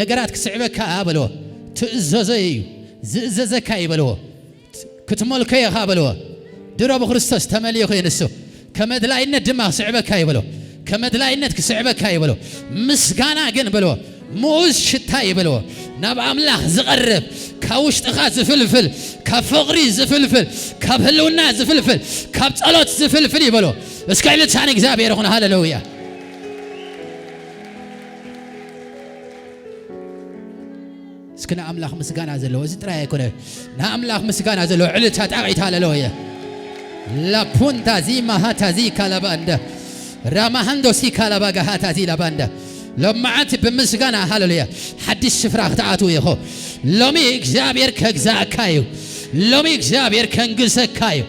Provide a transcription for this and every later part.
ነገራት ክስዕበካ በልዎ ትእዘዘዩ ዝእዘዘካ ይበልዎ ክትመልከ ይኻ በልዎ ድሮ በክርስቶስ ተመልዮ ኮይንሱ ከመድላይነት ድማ ክስዕበካ ይበልዎ ከመድላይነት ክስዕበካ ይበልዎ ምስጋና ግን በልዎ ሙዝ ሽታ ይበልዎ ናብ አምላኽ ዝቐርብ ካውሽጥኻ ዝፍልፍል ካብ ፍቕሪ ዝፍልፍል ካብ ህልውና ዝፍልፍል ካብ ጸሎት ዝፍልፍል ይበልዎ እስከ ልሳን እግዚአብሔር ይኹን ሃሌሉያ እስከ አምላኽ ምስጋና ዘለዎ እዚ ጥራይ አይኮነ ንአምላኽ ምስጋና ዘለዎ ዕልታ ጣቂት ሃሌሉያ ላፑንታ ዚማ ሃታዚ ካላባንዳ ራማሃንዶ ሲ ካላባጋ ሃታዚ ላባንዳ لمعت بمسغانا هاللويا حدث شفراخ تعاتو يخو لومي اغزابير كغزاكايو لومي اغزابير كنغسكايو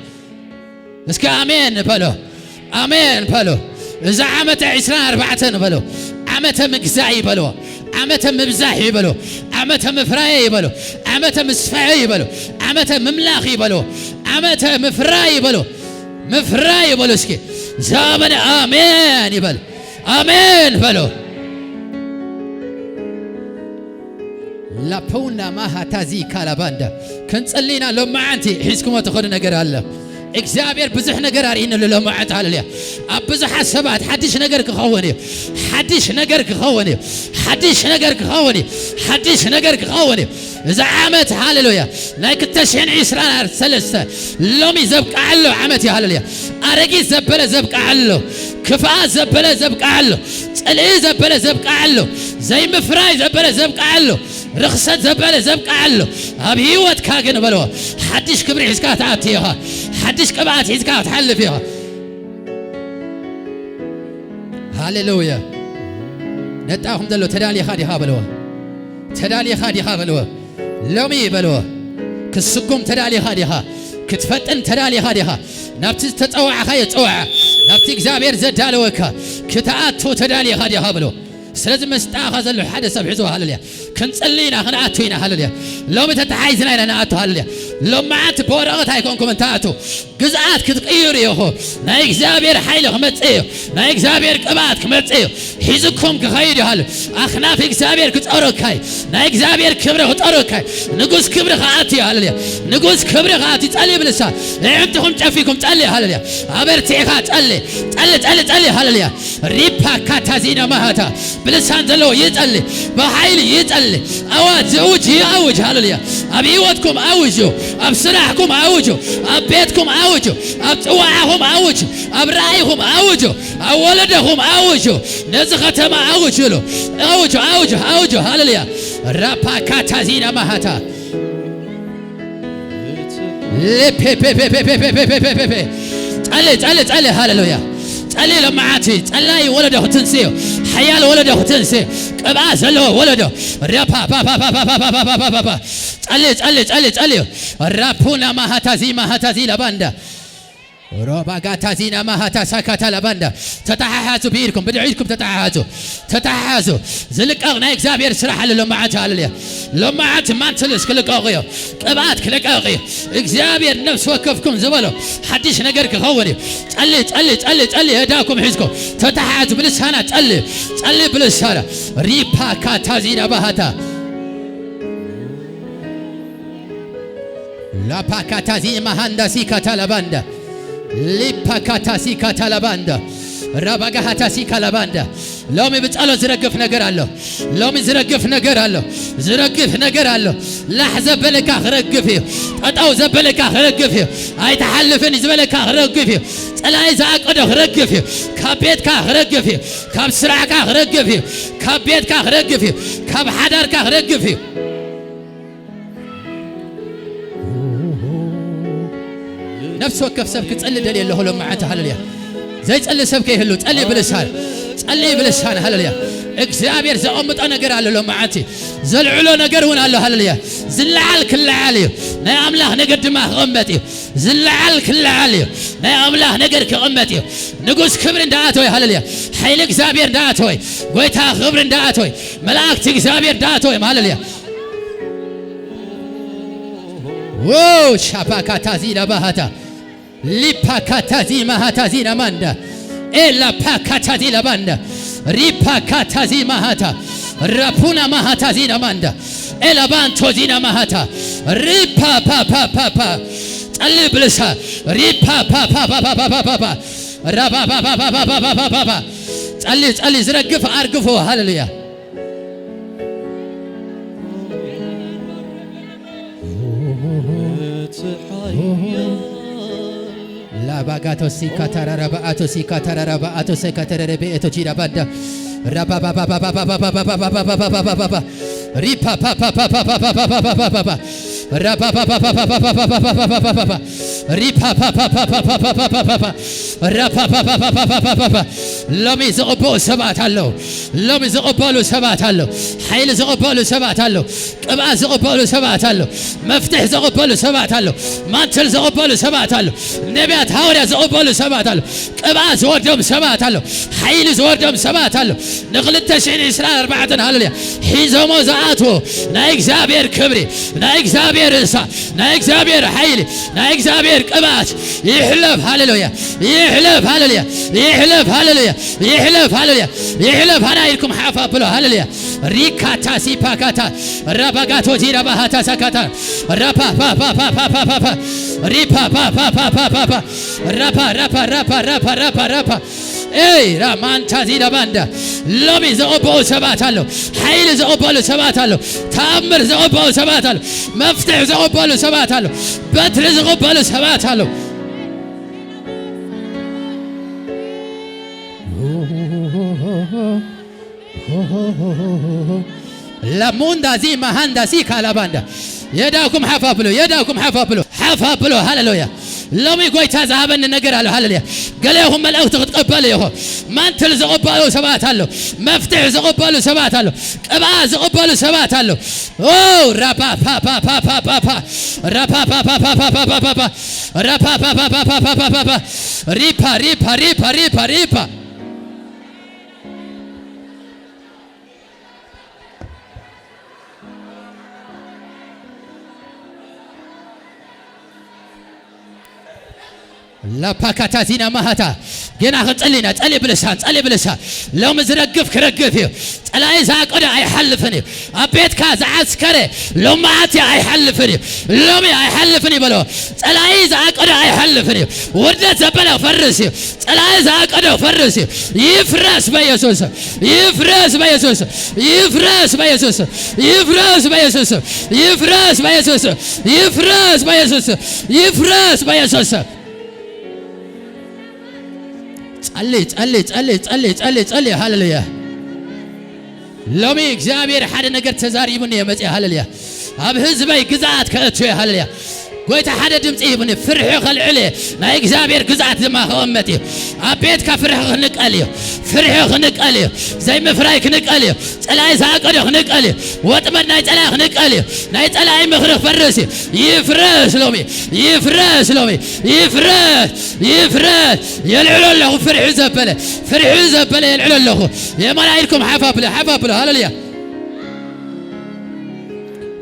اسكا امين بلو امين بلو اذا عمت عسران 4 بلو عمت مغزاي بلو عمت مبزاحي بلو عمت مفراي بلو عمت مسفعي بلو عمت مملاخي بلو عمت مفراي بلو مفراي بلو اسكي زابن امين يبل امين بلو لا بونا ما هتازي كالاباندا كنت صلينا لما انتي حيسكم تاخذ نجر الله እግዚአብሔር ብዙሕ ነገር አሪነ ለለማዓት ሃሌሉያ አብዙ ሐሳባት ሐዲስ ነገር ከሆነ ሐዲስ ነገር ከሆነ ሐዲስ ነገር ከሆነ ሐዲስ ነገር ከሆነ እዛ ዓመት ሃሌሉያ ናይ ከተሽን እስራኤል ሰለስተ ሎሚ ዘብቃዓሎ ዓመት ሃሌሉያ አረጊ ዘበለ ዘብቃዓሎ ክፋ ዘበለ ዘብቃዓሎ ጸልይ ዘበለ ዘብቃዓሎ ዘይ ምፍራይ ዘበለ ዘብቃዓሎ رخصت زبالة زبقى علو أبي هيوت كاغن بلوه حدش كبري حزكات عاتيها حدش كبعات حزكات حل فيها هاليلويا نتاهم دلو تدالي خادي بلوه تدالي خادي بلوه لومي بلوه كسكم تدالي خادي كتفتن تدالي خادي نبتي تتوع خاية توع نبتي اكزابير زدالوكا كتاعتو تدالي خادي بلوه سلازم مستاخذ له حدث بحزوه هالليا كنصلينا خنعتينا هالليا لو متتحايزنا لنا اتو هالليا لو معت بورغت هيكون كومنتاتو جزءات كتقير يهو نا اغزابير حيل خمصيو نا اغزابير قبات خمصيو حيزكم كخير هال اخناف اغزابير كتصركاي نا اغزابير كبر كتصركاي نغوس كبر خاتي هالليا نغوس كبر خاتي صلي بلسا انتكم تعفيكم صلي هالليا ابرتيخا صلي صلي صلي هالليا ريبا كاتازينا ماهاتا بلسان زلو يصلي بحيل يصلي اواج زوج ياوج هالليا ابيوتكم اوجوا ابسراحكم اوجوا ابيتكم اوجوا ابطواعهم اوجوا ابرايهم اوجوا اولدهم اوجوا نزختما اوجوا اوجوا هالليا رابا كاتازينا ماهاتا تعالي هالليا تعالي لمعاتي تعالي ولده تنسيو حيال ولده تنسي قباس له ولده رابا با تعالي رابونا ما هتازي لباندا روبا غاتازينا ما هتا ساكاتا لباندا تتحاحزوا بيركم بدعيكم تتحاحزوا زلقنا እግዚአብሔር ስራ አለ ለማዓት ሃሌሉያ ለማዓት ማንተልስ ክልቀቂዮ ቅባት ክልቀቂዮ እግዚአብሔር ነፍስ ወከፍኩም ዝበለው ሐዲስ ነገር ከሆነ ጸልይ እዳኩም ሒዝኩም ተተሐዙ ብልሳና ጸልይ ብልሳና ሪፓ ካታዚና ባሃታ ላፓ ካታዚ ማሃንዳሲ ካታላባንዳ ሊፓካታሲ ካታላባንዳ ራባጋሃታሲ ካላባንዳ ሎሚ በጸሎ ዝረግፍ ነገር አለው ላሕዘ በለካ ረግፍ ጣጣው ዘበለካ ረግፍ አይተሐልፈን ዝበለካ ረግፍ ጸላይ ዘአቀደ ረግፍ ካብቤትካ ረግፍ ካብ ስራዕካ ረግፍ ካብቤትካ ረግፍ ካብ ሓዳርካ ረግፍ نفس وكف سبك تصلي دليل له لما عته هلليا زي تصلي سبك يهلو تصلي بلسان هلليا እግዚአብሔር ዘኦምጦ ነገር አለ ለማዓቲ ዘልዕሎ ነገር ሆነ አለ ሃሌሉያ ዝልዓል ክልዓል ናይ አምላኽ ነገር ድማ ከመጥ ዝልዓል ክልዓል ናይ አምላኽ ነገር ከመጥ ንጉስ ክብር እንዳአተወይ ሃሌሉያ ኃይል እግዚአብሔር እንዳአተወይ ጎይታ ክብር እንዳአተወይ መላእክት እግዚአብሔር እንዳአተወይ ሃሌሉያ واو شاباكاتازي لباهتا ليباكاتازي ماهاتازي نماندا إلا باكاتازي لباندا ريباكاتازي ماهاتا رابونا ماهاتا زينا ماندا إلابان توزينا ماهاتا ريبا با با با با تقلي بلسا ريبا با با با با با با با رابا با با با با با با با با تقلي زرقف أرقفو هاللويا لا باغاتو سيكا تراربا اتو سيكا تراربا اتو سيكا تراربا اتو جيرا بادا رابا با با با با با با با با با با با با با با ريبا با با با با با با با با با با با رابا با با با با با با با با با با با ريبا با با با با با با با با با رابا با با با با با با با لومي زقبو سبات الله لومي زقبو سبات الله حيل زقبو سبات الله قبا زقبو سبات الله مفتاح زقبو سبات الله مانتل زقبو سبات الله نبيات هاوريا زقبو سبات الله قبا زوردم سبات الله حيل زوردم سبات الله نقلت تشعين إسرائيل 4 هالليا حيزو موزعاتو نايك زابير كبري نايك زابير إسا نايك زابير حيلي نايك زابير قبات يحلف هاللويا يحلف هاللويا يحلف هاللويا يحلف هاللويا يحلف هنايلكم حافا بلو هاللويا ريكاتا سيباكاتا راباغاتو جيرا باهاتا سكاتا رابا با با با با با با با ريبا با با با با با با رابا رابا رابا رابا رابا رابا اي رامان تازيدا باندا لومي زقبو سباتالو حيل زقبو سباتالو تامر زقبو سباتالو مفتح زقبو سباتالو بتر زقبو سباتالو لاموندا زي مهاندا سي كالاباندا يداكم حفابلو يداكم حفابلو حفابلو هاللويا لومي قويتا ذهبن النقر على هالليا قال لهم ملأو تقبل يهو ما انت زقبالو سبات هالو مفتح زقبالو سبات هالو قبا زقبالو سبات هالو اوه رابا با با با با با با رابا با با با با با با با رابا با با با با با با با ريبا ريبا ريبا ريبا ريبا لا باكاتا زينا ماهاتا جينا خطلينا تقلي بلسان لو مزرقف كرقفيو تلاي زاقدا يحلفني ابيت كاز عسكري لو ماتي يحلفني لومي يحلفني بلو تلاي زاقدا يحلفني ورده زبله فرسي تلاي زاقدا فرسي يفرس بيسوس يفرس بيسوس يفرس بيسوس يفرس بيسوس يفرس بيسوس يفرس بيسوس يفرس بيسوس علي هاللويا لومي እግዚአብሔር ሓደ ነገር ተዛሪቡን የመጽ ሃሌሉያ ኣብ ህዝበይ ግዛት ከእቱ ሃሌሉያ ጎይታ ሓደ ድምጽ ይብን ፍርሕ ኸልዕለ ናይ እግዚአብሔር ግዛት ድማ ኸመት ኣቤት ከፍርሕ ኽንቀል ፍርሕ ኽንቀል ዘይ መፍራይ ኽንቀል ጸላይ ሳቀደ ኽንቀል ወጥመድ ናይ ጸላይ ኽንቀል ናይ ጸላይ ምኽርኽ ፈርስ ይፍረስ ሎሚ ይፍረስ ሎሚ ይፍረስ ይፍረስ የልዕሎ ለኹ ፍርሕ ዘበለ የልዕሎ ለኹ የመላእክቱም ሓፋብለ ሃሌሉያ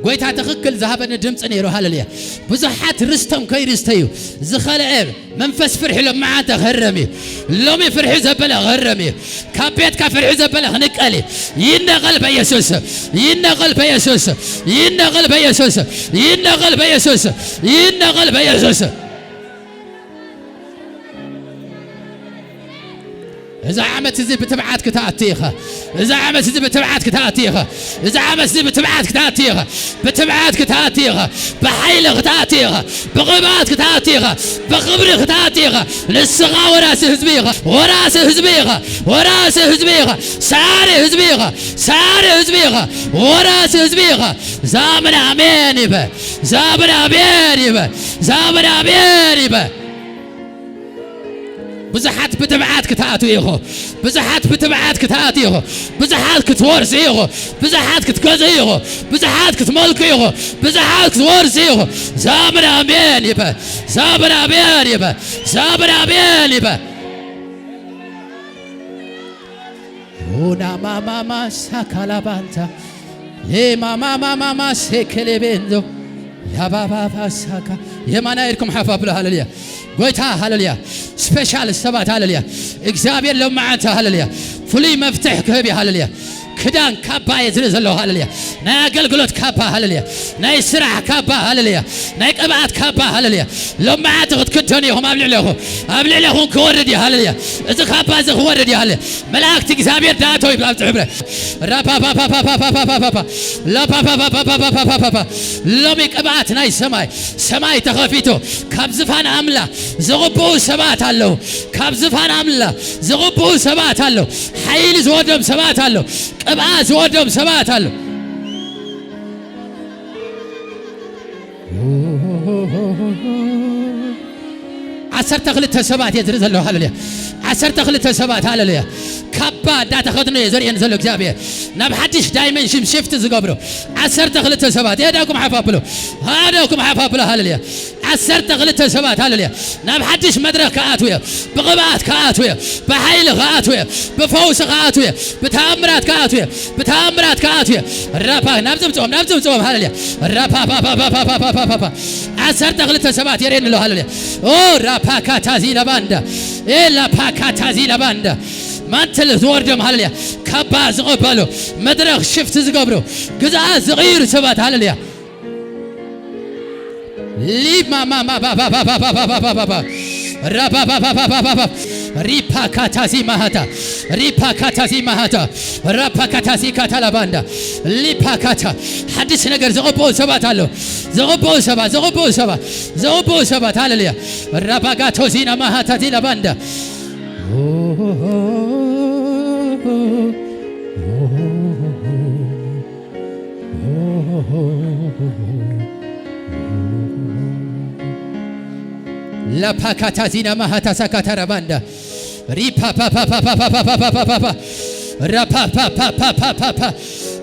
ጎይታ ተኽክል ዛሃበነ ድምጽ ነይሩ ሃሌሉያ ብዙሓት ርስተም ከይርስተዩ ዝኸለዐ መንፈስ ፍርሕ ለማዓተ ኸረሚ ሎሚ ፍርሕ ዘበለ ኸረሚ ካቤት ካፍርሕ ዘበለ ኽንቀል ይነቐል በኢየሱስ ይነቐል በኢየሱስ ይነቐል በኢየሱስ ይነቐል በኢየሱስ ይነቐል በኢየሱስ إذا عمت زي بتبعات كتاتيخة إذا عمت زي بتبعات كتاتيخة إذا عمت زي بتبعات كتاتيخة بتبعات كتاتيخة بحيل كتاتيخة بغبات كتاتيخة بخبر كتاتيخة للصغا وراس هزبيخة وراس هزبيخة وراس هزبيخة ساري هزبيخة ساري هزبيخة وراس هزبيخة زامن أميني به زامن أميني به زامن أميني به بزحات بتبعات كتاتو يخو بزحات بتبعات كتاتو يخو بزحات كتورس يخو بزحات كتكوز يخو بزحات كتملك يخو بزحات كتورس يخو زابر أمين يبا زابر أمين يبا زابر أمين يبا هنا ما سكالا بانتا لي ما سكلي بندو يا بابا سكا يا ما نايركم حفابله هالليا قويتها هالليا سبيشال السبات هالليا እግዚአብሔር ለማዓንተ هالليا فلي مفتح كهبي هالليا ክዳን ካባ የዝርዘለው ሃሌሉያ ናይ አገልግሎት ካባ ሃሌሉያ ናይ ስራሕ ካባ ሃሌሉያ ናይ ቅብአት ካባ ሃሌሉያ ለማዓት ክትክደኑ ይኹም ኣብ ልዕለኹም ክወርድ ሃሌሉያ እዚ ካባ እዚ ክወርድ ሃሌሉያ መላእክት እግዚአብሔር ዳቶ ይብላብ ጽሕብረ ራፓፓፓፓፓፓፓፓ ላፓፓፓፓፓፓፓ ሎሚ ቅብአት ናይ ሰማይ ተኸፊቱ ካብ ዝፋን አምላኽ ዝቕብኡ ሰባት አለው ካብ ዝፋን አምላኽ ዝቕብኡ ሰባት አለው ኃይል ዝወዶም ሰባት አለው ቅብአት ዝወዶም ሰባት አለው ዓሰርተ ክልተ ሰባት የዝርዘለው ሃሌሉያ ዓሰርተ ክልተ ሰባት ሃሌሉያ ካባ ዳተኸድኖ የዘርየን ዘሎ እግዚአብሔር ናብ ሓድሽ ዳይሜንሽን ሽፍት ዝገብሮ ዓሰርተ ክልተ ሰባት የዳኩም ሓፋብሎ ሃሌሉያ ዓሰርተ ክልተ ሰባት ሃሌሉያ ናብ ሓድሽ መድረክ ከኣትውየ ብቕብአት ከኣትውየ ብኃይል ከኣትውየ ብፈውስ ከኣትውየ ብተኣምራት ከኣትውየ ራፓ ናብ ዝምጽኦም ሃሌሉያ ራፓፓፓፓፓፓፓ ዓሰርተ ክልተ ሰባት የርየን ኣሎ ሃሌሉያ ኦ ራፓካታዚ ለባንዳ ላፓካታዚ ለባንዳ ማንተል ዝወርዶም ሃሌሉያ ካባ ዝቕበሉ መድረክ ሽፍት ዝገብሩ ግዝኣት ዝቕይሩ ሰባት ሃሌሉያ ሊማማማባባባባባባባ ራባባባባባባ ሪፓካታዚ ማሃታ ራፓካታዚ ካታላባንዳ ሊፓካታ ሓድሽ ነገር ዝቕብኡ ሰባት አለው ዝቕብኡ ሰባት ሃሌሉያ ራባጋቶዚና ማሃታዚ ለባንዳ La pakatazina mahata sakatarabanda ripa pa pa pa pa pa pa pa pa pa pa rapa pa pa pa pa pa pa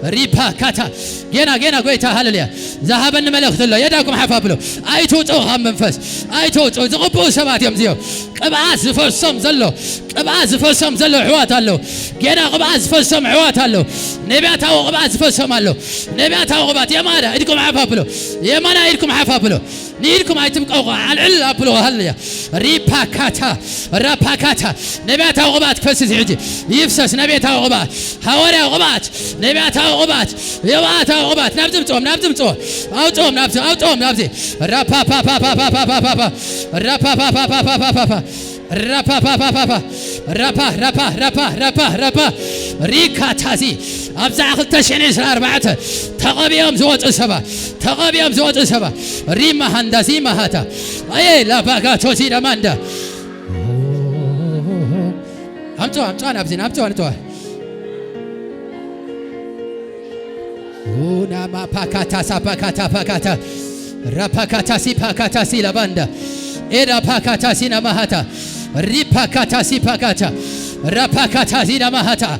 ripa kata gena goita ሃሌሉያ ذهبن መልእክት له የዳኩም ሓፋብሎ አይቶጾ መንፈስ አይቶጾ ዝቕቡ ሰባት እዮም ዚዮ ቅብአት ዝፈሰም ዘሎ ሕዋት አለው ገና ቅብአት ዝፈሰም ሕዋት አለው ነቢያታው ቅብአት ዝፈሰም አለው ነቢያታው ቅብአት የማዳ ኢድኩም ሓፋብሎ የማና ኢድኩም ሓፋብሎ ኒድኩም አይትብቀው አልዕል አብሎ ሃሌሉያ ራፓካታ ነቢያታው ቅብአት ክፈስስ ሕጂ ይፍሰስ ነቢያታው ቅብአት ሐዋርያው ቅብአት ነቢያታው ቅብአት የባታው ቅብአት ናብ ዝምጽኦም አውጾም ናብዚ ራፓ ሪካታዚ ኣብዛ 2024 ተቐቢኦም ዝወጹ ሰባት ሪማ ሃንዳዚ ማሃታ አይ ላባጋቶዚ ለማንዳ አምጾ ናብዚ ናምጾ Una ma pakata sapakata pakata rapakata si pakata si lavanda era pakata si namahata ripakata si pakata rapakata si namahata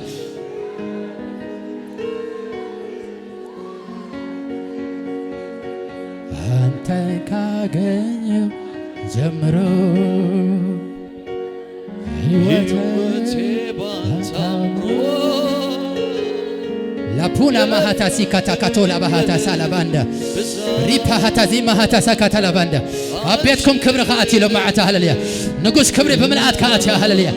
ante kagenyo jamro hiwate bantamro La puna mahata sikata katola bahata salabanda ripa hatazi mahata sakata labanda አቤትኩም ክብር ካአቲ ለማዓታ ሃሌሉያ ንጉስ ክብር በመልአት ካአቲ ሃሌሉያ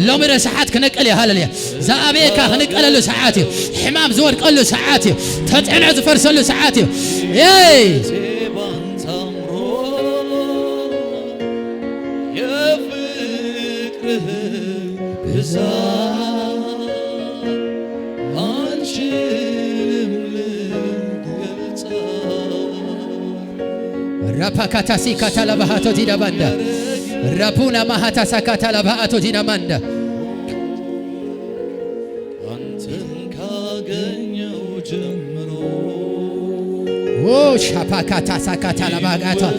ሎምረ ሰዓት ከነቀል ሃሌሉያ ዛአቤካ ከነቀለሉ ሰዓት ሕማም ዝወድቀሉ ሰዓት ተጽዕኖ ዝፈርሰሉ ሰዓት ኤይ የፍቅርህ ብዛት Rapakata si katala bahato dina manda Rapuna mahata sakatala bahato dina manda Anten kagenyau jemro Oh shapakata sakatala bahato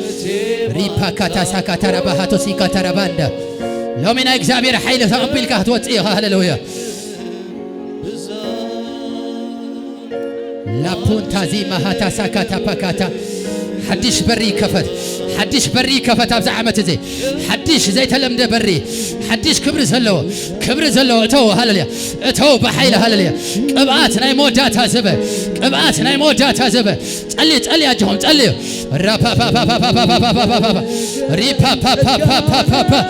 Ripakata sakatala bahato si katala banda Lomina እግዚአብሔር ኃይል ተቀበልካ ትወጽኢኻ ሃሌሉያ ላፑንታ ዚ ማሃታ sakata pakata حدش بري كفت أبز عمت زي حدش زي تلمد بري حدش كبر زلوا اتو هلليا اتو بحيله هلليا قبعات ناي موجاتها زبه تقلي اجهم تقلي رابا ريبا با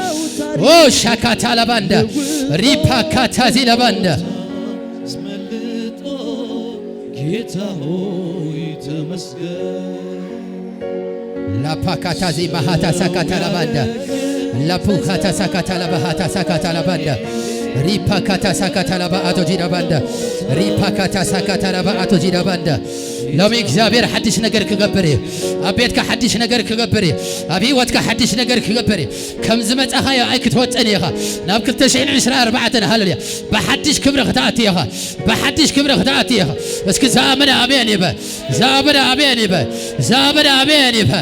او شاكاتا لباندا ريبا كاتازي لباندا ጌታ ሆይ ተመስገን ላፓካታ ዚማሃታ ሳካታ ላባንዳ ላፑካታ ሳካታ ላባሃታ ሳካታ ላባንዳ ሪፓካታ ሳካታ ላባአቶ ጂዳባንዳ ሪፓካታ ሳካታ ላባአቶ ጂዳባንዳ ሎሚ እግዚአብሔር ሐዲስ ነገር ክገብር አቤትካ ሐዲስ ነገር ክገብር አብይወትካ ሐዲስ ነገር ክገብር ከም ዝመጻኻ አይ ክትወጽን ኢኻ ናብ 2024 ሃሌሉያ በሐዲስ ክብር ክታአት ኢኻ በሐዲስ ክብር ክታአት ኢኻ እስኪ ዛመና አሜን ይበ ዛመና አሜን ይበ ዛመና አሜን ይበ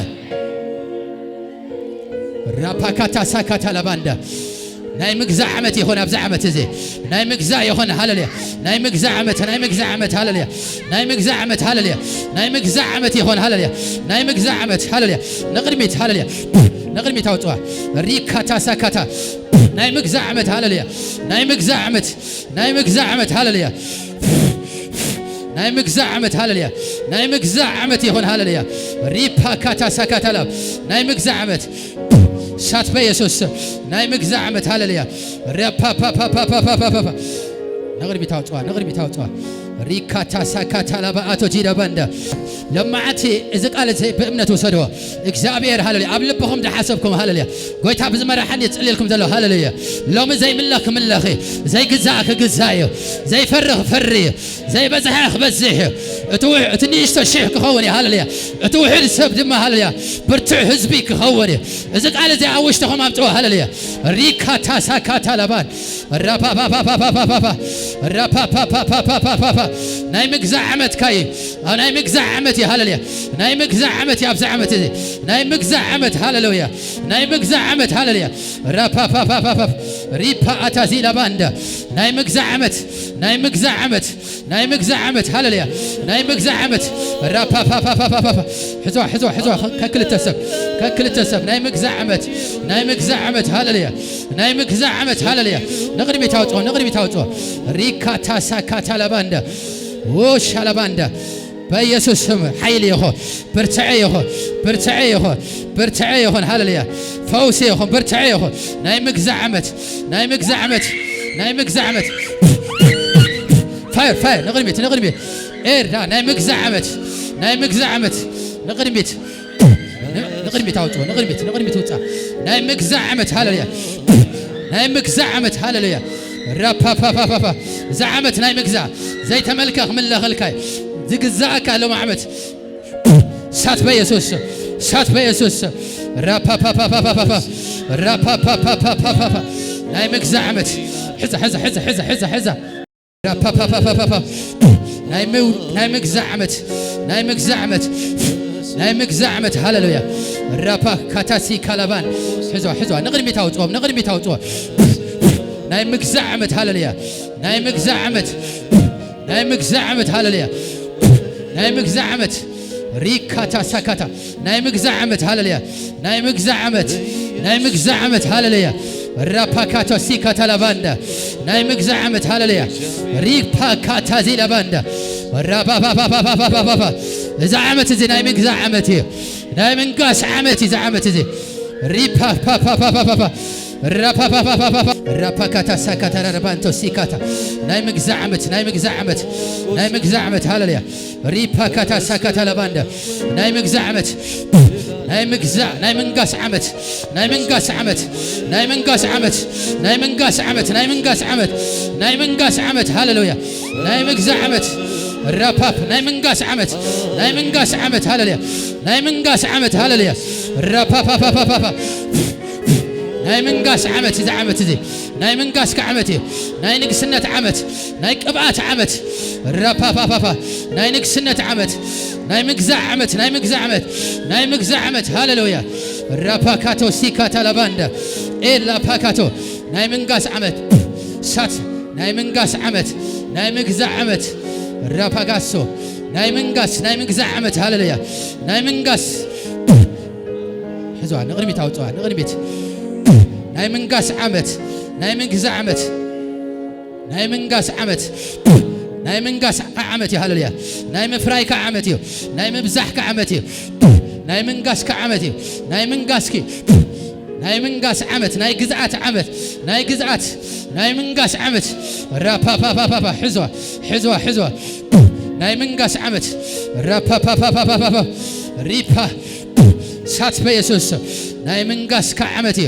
ራፓካታ ሳካታ ላባንዳ ናይ ምግዛ ዓመት ይሆን ኣብዛ ዓመት እዚ ናይ ምግዛ ይሆን ሃሌሉያ ናይ ምግዛ ዓመት ሃሌሉያ ናይ ምግዛ ዓመት ሃሌሉያ ናይ ምግዛ ዓመት ይሆን ሃሌሉያ ናይ ምግዛ ዓመት ሃሌሉያ ነቅድሚት ሃሌሉያ ነቅድሚት አውጥዋ ሪካታ ሳካታ ናይ ምግዛ ዓመት ሃሌሉያ ናይ ምግዛ ዓመት ሃሌሉያ ናይ ምግዛ ዓመት ሃሌሉያ ናይ ምግዛ ዓመት ይሆን ሃሌሉያ ሪፓካታ ሳካታ ላብ ናይ ምግዛ ዓመት شات بيسوس ناي مجزع عمت هالليا ربا با با با با با با با نغري بتاوتوا ريكاتا ساكاتا لباتو جيدا باندا لما عتي إذا قالت بأمنته سدوا إكزابير هالليا أبلبهم ده حسبكم هالليا قوي تابز مرة حني تقلي لكم ذلوا هالليا لو من زي ملاك ملاخي زي جزاك جزايو زي فرغ فري زي بزحخ بزح توح تنيش تشيح كخوني هالليا توح السب دم هالليا برتع حزبي كخوني إذا قالت زي عوشتهم أبتوا هالليا ريكاتا ساكاتا لبان ربا با با با با با با ربا با با با با با با ناي مجزع عمت كاي أو ناي مجزع عمتي هالليا ناي مجزع عمتي أبزع عمتي ناي مجزع عمت هاللويا ناي مجزع عمت هالليا ربا با با با با ريبا أتازي لباندا ناي مجزع عمت ناي مجزع عمت ناي مجزع عمت هالليا ناي مجزع عمت ربا با با با با با حزوا ككل التسب ناي مجزع عمت هالليا ناي مجزع عمت هالليا نغري بتاوتو ريكا تاسا كاتا لباندا وش هالباندا بيسوس سم حيل يهو برتعي يهو هالليا فوسي يهو برتعي يهو ناي مجزع عمت فاير نغري بيت اير دا ناي مجزع عمت نغري بيت توتا ناي مجزع عمت هالليا ناي مجزع عمت هالليا رابا با با با زعمت ناي مجزع زي تملكه من لغلكاي زقزاك لو معمت سات بيسوس رابا با با با با رابا با با با با ناي مجزع عمت حزة رابا با با با با ناي مجزع عمت هاللويا رابا كاتاسي كالابان حزوا نغري ميتاوتو ناي مجزع عمت هالليا ناي مجزع عمت هالليا ناي مجزع عمت ريكاتا ساكاتا ناي مجزع عمت هالليا ناي مجزع عمت هالليا راباكاتو سيكاتا لاباندا ناي مجزع عمت هالليا ريباكاتا زي لاباندا رابا با با با با با با إذا عمت زي ناي مجزع عمتي ناي منقاس عمتي إذا عمت زي ريبا با با با با با رابا كاتا ساكاتا ربانتو سيكاتا ناي مجزع عمت هالليا ريبا كاتا ساكاتا لباندا ناي مجزع عمت ناي منقاس عمت هاللويا ناي مجزع عمت الراباب ناي منقاس عمت هالليا ناي منقاس عمت هالليا الراباب ناي منقاس عمت إذا عمت ذي ناي منقاس كعمتي ناي نقسنة عمت ناي قبعات عمت الرابا ناي نقسنة عمت ناي مجزع عمت هاللويا الرابا كاتو سيكاتا لباندا إلا باكاتو ناي منقاس عمت سات ناي منقاس عمت ناي مجزع عمت الرابا قاسو ناي مجزع عمت هاللويا ناي منقاس حزوا نغري بيت ناي منقاس عمت ناي مجزع عمت ناي منقاس عمتي هالليا ناي مفراي كعمتي ناي مبزح كعمتي ناي منقاس كعمتي ناي منقاس عمت ناي جزعات عمت ناي منقاس عمت رابا با با با حزوة ናይ ምንጋስ ዓመት ራፓፓፓፓፓ ሪፓ ሳት በኢየሱስ ናይ ምንጋስ ዓመት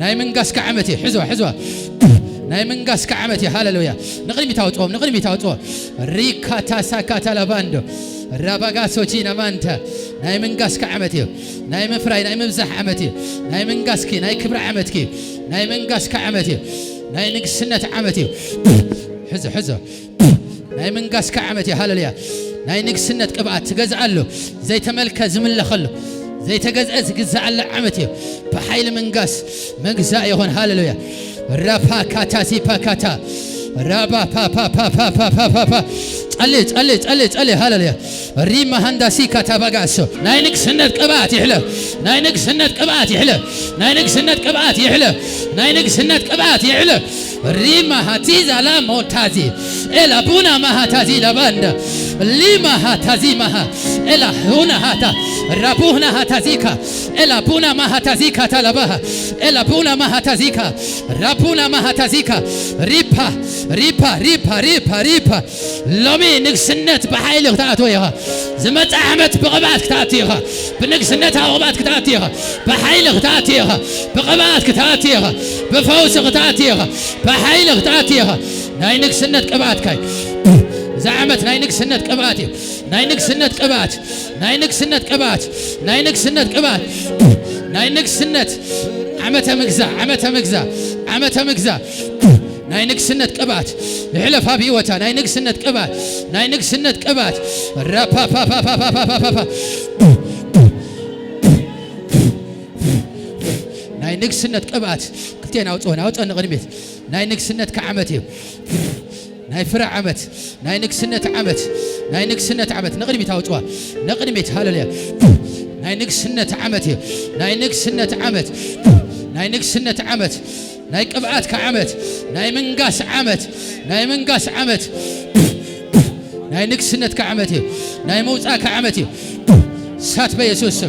ናይ ምንጋስ ዓመት ሕዝዋ ናይ ምንጋስ ዓመት ሃሌሉያ ንቕድሚት ኣውጥዎም ሪካታ ሳካታ ላባንዶ ራባጋሶቺ ናማንታ ናይ ምንጋስ ዓመት ናይ ምፍራይ ናይ ምብዛሕ ዓመት ናይ ምንጋስኪ ናይ ክብሪ ዓመትኪ ናይ ምንጋስ ዓመት ናይ ንግስነት ዓመት ሕዞ ናይ ምንጋስ ዓመት ሃሌሉያ ናይ ንግስነት ቅብኣት ትገዝኣሉ ዘይተመልከ ዝምለኸሉ ዘይተገዝአ ዝግዛኣለ ዓመት ብሓይሊ ምንጋስ መግዛእ ይኹን ሃሌሉያ ራፓካታ ሲፓካታ ራባ ፓፓፓፓፓፓ ጸልይ ሃሌሉያ ሪማ ሃንዳሲ ካታባጋሶ ናይ ንግስነት ቅብኣት ይሕለፍ ናይ ንግስነት ቅብኣት ይሕለፍ ናይ ንግስነት ቅብኣት ይሕለፍ ናይ ንግስነት ቅብኣት ይሕለፍ ሪማ ሃቲዛ ላሞታዚ ኤላ ቡና ማሃታዚ ላባንዳ ሊማ ሃታዚ ማሃ ኤላ ሁና ሃታ ራቡና ሃታዚካ ኤላ ቡና ማሃታዚካ ታላባሃ ኤላ ቡና ማሃታዚካ ራቡና ማሃታዚካ ሪፓ ሎሚ ንግስነት ብሓይሊ ክትኣትዎ ኢኻ ዝመጽ ዓመት ብቕብኣት ክትኣትዎ ኢኻ ብንግስነት ቅብኣት ክትኣትዎ ኢኻ ብሓይሊ ክትኣትዎ ኢኻ ብቕብኣት ክትኣትዎ ኢኻ ብፈውሲ ክትኣትዎ ኢኻ ብሓይሊ ክትኣትዎ ኢኻ ናይ ንግስነት ቅብኣትካይ زعمت ناي نكسنت قبات ناي نكسنت قبات ناي نكسنت قبات ناي نكسنت قبات ناي نكسنت عمته مغزا ناي نكسنت قبات يحلف بيوتا ناي نكسنت قبات ناي نكسنت قبات رابا با با با با با با با ناي نكسنت قبات كلتين اوطون قدميت ناي نكسنت كعمتي ناي فرع عمت ناي نكسنت عمت نقدمي تاوطوا نقدمي هالليا ناي نكسنت عمت ناي نكسنت عمت ناي قبعات كعمت ناي منقاس عمت ناي نكسنت كعمت ناي موصا كعمت سات بيسوس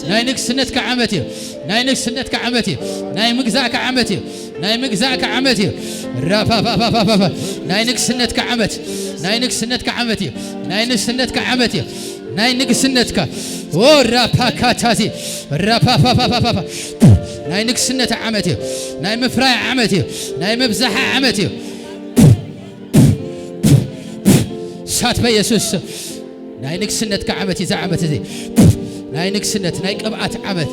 ناي نكسنت كعمت ناي مغزا كعمت ناي مغزا كعمت رافا با با با با ناي نكسنت كعمت ناي نكسنت كعمت ناي نكسنت ك ورافا كاتازي رافا با با با با ناي نكسنت عمت ناي مفراي عمت ناي مبزح عمت سات بيسوس ناي نكسنت كعمت زعمت زي ناي نكسنت ناي قبعات عمت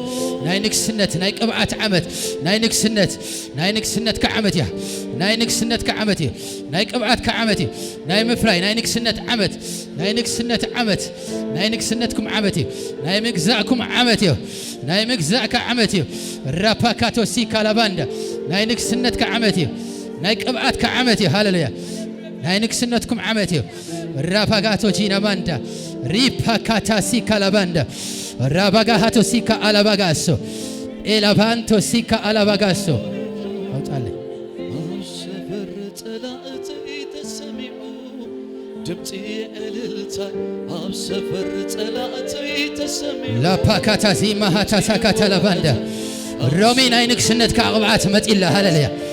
ناي نكسنت ناي قبعات عمت ناي نكسنت كعمت يا ناي نكسنت كعمت ناي قبعات كعمت ناي مفراي ناي نكسنت عمت ناي نكسنتكم عمت ناي مجزاكم عمت ناي مجزاء كعمت رابا كاتوسي كالاباندا ناي نكسنت كعمت ناي قبعات كعمت هالليا ناي نكسنتكم عمت رابا كاتو جينا باندا ريبا كاتاسي كالاباندا رابا هاتو سيكا ألاباغاسو إلابانتو سيكا ألاباغاسو أوتالي أبسفر طلعتي تسمعو دمتي أللتاي أبسفر طلعتي تسمعو لا باكاتا زي ما هاتا ساكاتا لاباندا رومي ناينك سنت كعقبعات متإلا هلليا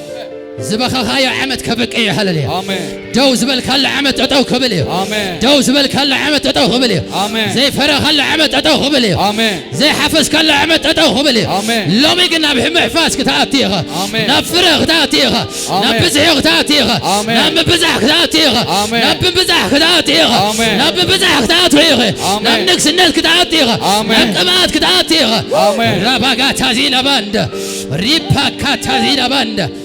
زبخ خايا عمت كبقية هلليا آمين دوز بالك هلا عمت أتو قبليه آمين دوز بالك هلا عمت أتو قبليه آمين زي فرغ هلا عمت أتو قبليه آمين زي حفظ كلا عمت أتو قبليه آمين لو ميقنا بهم حفاظ كتاتيها آمين نفرغ كتاتيها نبزح كتاتيها آمين نبزح كتاتيها آمين نبزح كتاتيها آمين نبزح كتاتيها آمين نبنكس الناس كتاتيها آمين نبقمات كتاتيها آمين رابقا تازينا باند ريبا كتازينا باند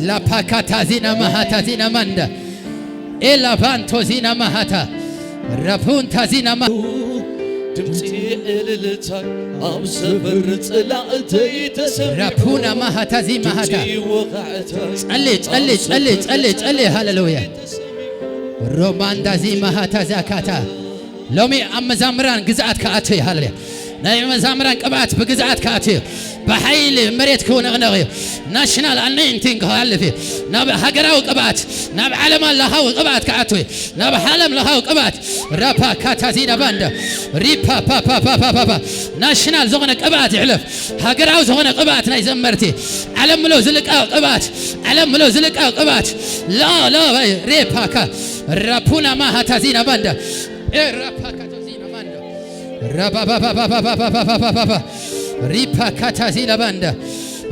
لا باكاتا زينا مهاتا زينا ماندا إلا فانتو زينا مهاتا رفون تازينا مهاتا دمتي أللتاي أبسفر طلعتي تسمعو رفونا مهاتا زي مهاتا تسألي هاللويا رومان دا زي مهاتا زاكاتا لومي أم زامران قزعات كاتي هاللويا ناي مزامران قبعت بقزعات كاتي بحيل مريت كون أغنغي ناشنال أنينتينغ هالفي ناب هجراو قبات ناب عالم الله هاو قبات كعتوي ناب حالم الله هاو قبات رابا كاتازينا باندا ريبا با با با با با ناشنال زغنا قبات يحلف هجراو زغنا قبات ناي زمرتي علم ملو زلق قبات علم ملو زلق قبات لا ريبا كا رابونا ما هاتازينا باندا رابا كاتازينا باندا رابا با با با با با با با با ريبا كاتازينا باندا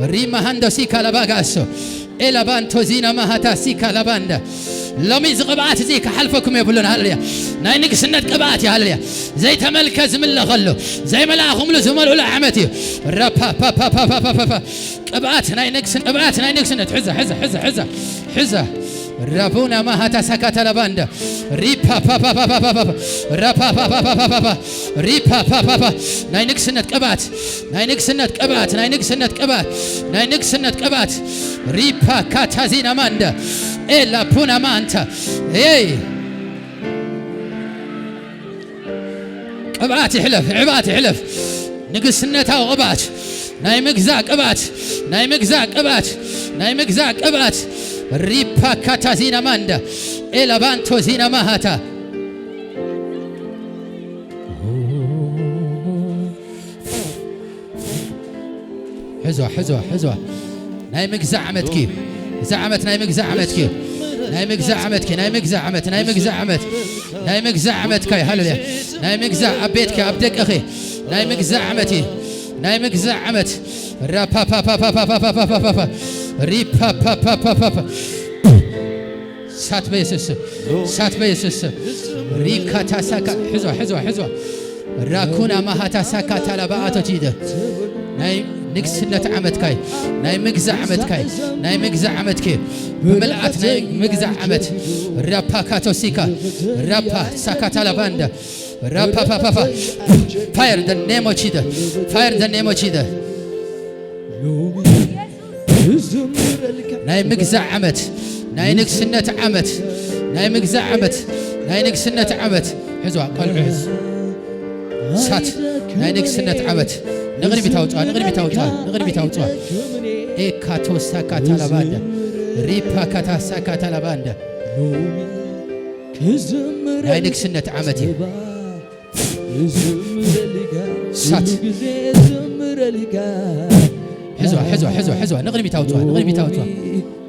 ريما هاندو سيكا لباغاسو إلا بانتو زينا ما هتا سيكا لباندا لومي زقبات زيك حلفكم يقولون هالليا ناينك سنة قبات يا هالليا زي تملكز من لغلو زي ملاهم له زمل ولا عمتي رابا با با با با با با قبات ناينك سنة قبات ناينك سنة حزة رابونا ما هتا سكات لباندا ريبا با با با با با رابا با با با با با ريبا با با با ناينك سنة قبات ناينك سنة قبات ناينك سنة قبات ناينك سنة قبات ريبا كاتازينا ماندا إلا بونا مانتا إيه قبات يحلف عبات يحلف نقص سنة وقبات ناي مقزا قبات ناي مقزا قبات ناي مقزا قبات ريبا كاتازينا ماندا إلا بانتو زينا ماهاتا حزوة نايمك زعمتك زعمت نايمك زعمتك نايمك زعمتك نايمك زعمت نايمك زعمت نايمك زعمتك هلا نايمك زعبيتك عبدك أخي نايمك زعمتي نايمك زعمت رابا با با با با با با با با ريبا با با با با با سات بيسس ريكا تاسكا حزوة راكونا ما هتاسكا تلباء تجيده نايم نكسنة عمتكاي نايم مجزع عمتكاي نايم مجزع عمتكي بملعت نايم مجزع عمت رابا كاتوسيكا رابا ساكاتا لاباندا رابا با با با fire the name of Jesus fire the name of Jesus نايم مجزع عمت نايم نكسنة عمت نايم مجزع عمت نايم نكسنة عمت حزوا قلب عز سات نايم نكسنة عمت نغري بتاوتوا إكاتو ساكاتا لاباندا ريبا كاتا ساكاتا لاباندا ناينك سنة عمتي سات حزوة نغري بتاوتوا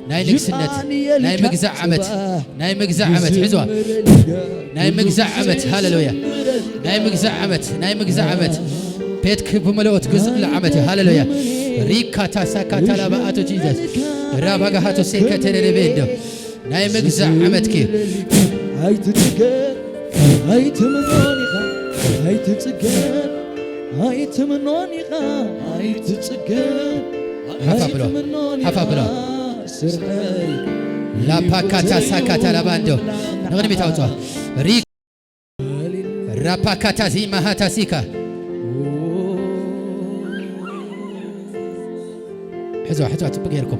ناينك سنة نايمك زعمت نايمك زعمت حزوة نايمك زعمت هاللويا نايمك زعمت بيتك بملوت جزء لعمتي هاللويا ريكا تاسكا تلاباتو جيزس رابغا هاتو سيكا تلريبيدو نايمك زعمتك هاي تتقن هاي تمنونيخا هاي تتقن هاي تمنونيخا هاي تتقن حفا بلو لا باكاتا ساكا تلاباندو نغني بتاوتوا ريك راباكاتا زيما هاتا سيكا حزوا تبقى لكم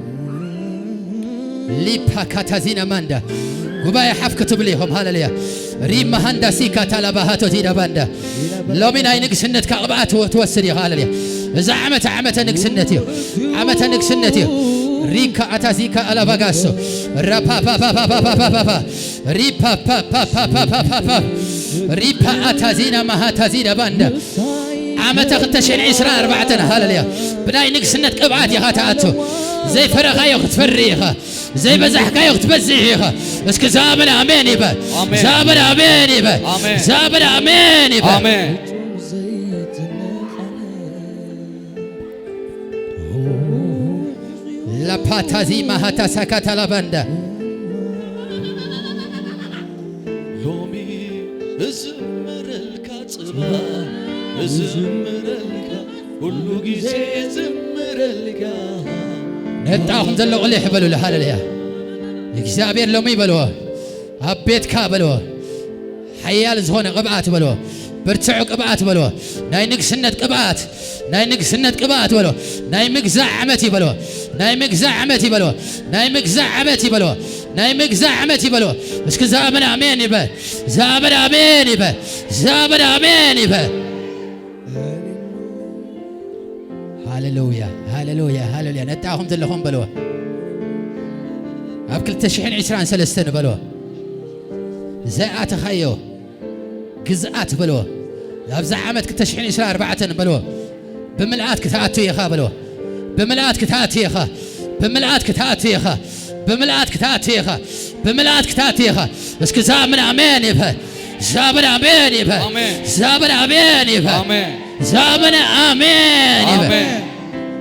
ليبا كاتازينا ماندا قبايا حف كتب ليهم هالليا ريم هاندا سيكا تلابهاتو زينا باندا لو من اي نقسنت كقبات توسري هالليا زعمت عمت نقسنتي عمت نقسنتي ريكا اتازيكا على باغاسو رابا با با با با با با ريبا با با با با با با ريبا اتازينا ما هاتازينا باندا عامة تشين عشرة أربعتنا هالليا بناي نقسنة قبعات يا هاتاتو زي فرغا يوخت فريخا زي بزحكا يوخت بزيخا بس كزابنا أمين يبا زابنا أمين يبا زابنا أمين يبا آمين لا باتازي ما هاتا سكاتا لابندا لومي زمر الكاتبا زمرلك كل جزء زمرلك نتاهم زلوا عليه حبلوا لحال ليا እግዚአብሔር لومي بلوا أبيت كابلوا حيال زهون قبعات بلوا برتعو قبعات بلوا ناي نقسنة قبعات ناي نقسنة قبعات بلوا ناي مقزع عمتي بلوا ناي مقزع عمتي بلوا ناي مقزع عمتي بلوا ناي مقزع عمتي بلوا بس كزابنا أمين يبا زابنا أمين يبا زابنا أمين يبا هاللويا هاللويا هاللويا نتاهم دلهم بلوه أبكل تشحين عشران سلستن بلوه زاءات خيو جزءات بلوه أبزع عمد كتشحين عشران أربعة بلوه بملعات كتاتي يا خا بلوه بملعات كتاتي يا خا بملعات كتاتي يا خا بملعات كتاتي يا خا بملعات كتاتي يا خا بس كزامن أمين يبها زامن أمين يبها زامن أمين يبها زامن أمين يبها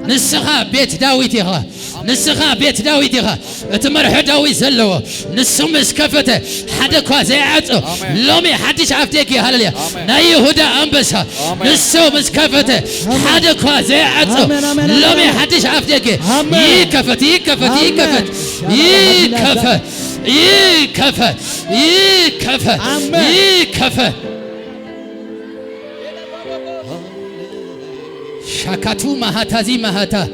نسخة بيت داويت يا خا نسخة بيت داويت يا خا تمرح داويت زلوا نسم اسكفته حدا كوازيعته لومي حدش عفتيك يا هلليا نا يهودا أنبسها نسو مسكفته حدا كوازيعته لومي حدش عفتيك يكفت يكفت يكفت يكفت يكفت يكفت يكفت شكاتو مهاتازي مهاتا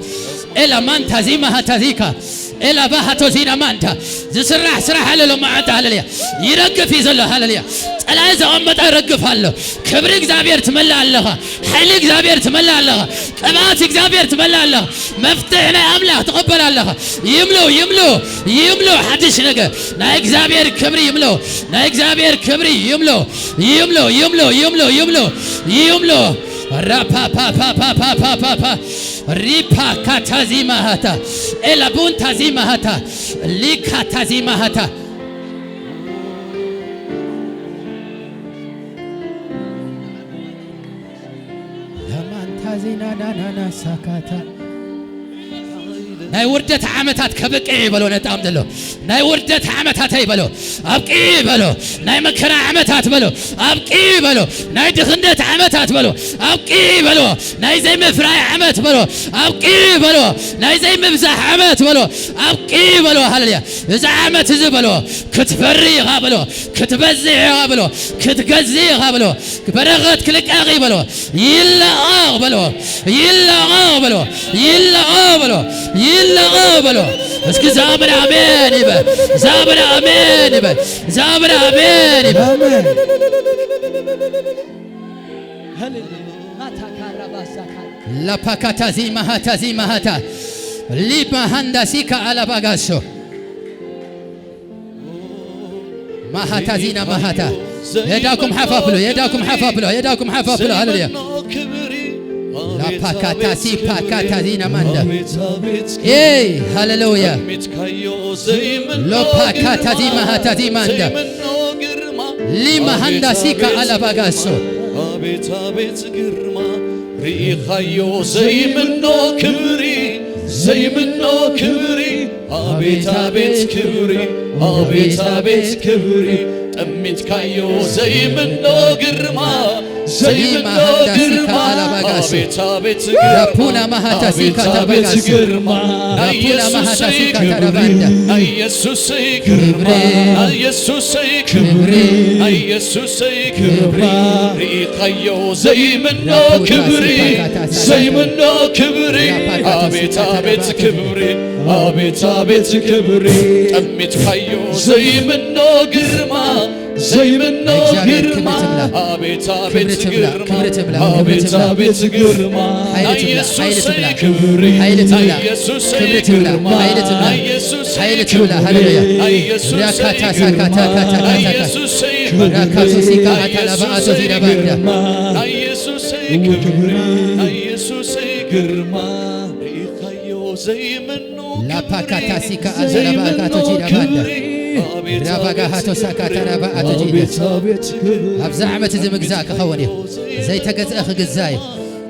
إلا من تزي مهاتازيكا إلا بهاتو زينا مانتا زسرح سرح هللو معتا هلليا يرقف يزلو هلليا ألا إذا أمت يرقف هلو كبرك زابير تملى اللغة حليك زابير تملى اللغة كباتك زابير تملى اللغة مفتحنا أملاح تقبل اللغة يملو يملو يملو حدش نقا نايك زابير كبري يملو نايك زابير كبري يملو يملو يملو يملو يملو يملو رابا با با با با با با با ريبا كاتازي مهاتا إلا بون تازي مهاتا ليكا تازي مهاتا لمن تازي نا نا نا نا ساكاتا ناي وردت عمتات كبقي بلو نتام دلو ناي وردت عمتات هي بلو أبقي بلو ناي مكرا عمتات بلو أبقي بلو ناي دخندت عمتات بلو أبقي بلو ناي زي مفراي عمت بلو أبقي بلو ناي زي مبزح عمت بلو أبقي بلو هلليا إذا عمت زبلو كتفري غابلو كتبزي غابلو كتقزي غابلو برغت كلك أغي بلو يلا بلو يلا بلو يلا بلو يلا قابلوا اسكي زابر امين يبا زابر امين يبا زابر امين يبا لا باكاتا زي مهاتا زي مهاتا ليبا هندا سيكا على باغاسو مهاتا زينا مهاتا يداكم حفافلو يداكم حفافلو يداكم حفافلو هللويا لا باكاتا سي باكاتا زينا ماندا اي هاللويا لو باكاتا زي مهاتا زي ماندا لما هندا سيكا على باغاسو አቤት አቤት ግርማ ሪኻዮ ዘይምኖ ክብሪ ዘይምኖ ክብሪ አቤት አቤት ክብሪ አቤት አቤት ክብሪ ጠሚት ካዮ ዘይምኖ ግርማ ዘይምኖ ግርማ አቤት አቤት ራፑና ማሃታ ሲካ ተባጋሱ ግርማ ራፑና ማሃታ ሲካ ተባንዳ ኢየሱስ ግርማ ኢየሱስ ክብሪ ኢየሱስ ክብሪ ሪኻዮ ዘይምኖ ክብሪ ዘይምኖ ክብሪ አቤት አቤት ክብሪ አቤት አቤት ክብሪ ጠሚት ካዮ ዘይምኖ ግርማ ዘይምኖ ግርማ አቤት አቤት ግርማ አቤት አቤት ግርማ ኢየሱስ ክብሪ ኢየሱስ ግርማ ኢየሱስ ኃይል ሃሌሉያ ራካታ ሳካታ ካታ ኢየሱስ ራካቱ ሲካ አታላባአቶ ዚዳባንዳ ኢየሱስ ክብሪ ኢየሱስ ግርማ ሪኻዮ ዘይምኖ ላፓካታ ሲካ አታላባአቶ ዚዳባንዳ رابعة هاتو ساكاتا رابعة تجيد أبزع عمت زي مجزاك خوني زي تجز أخ جزاي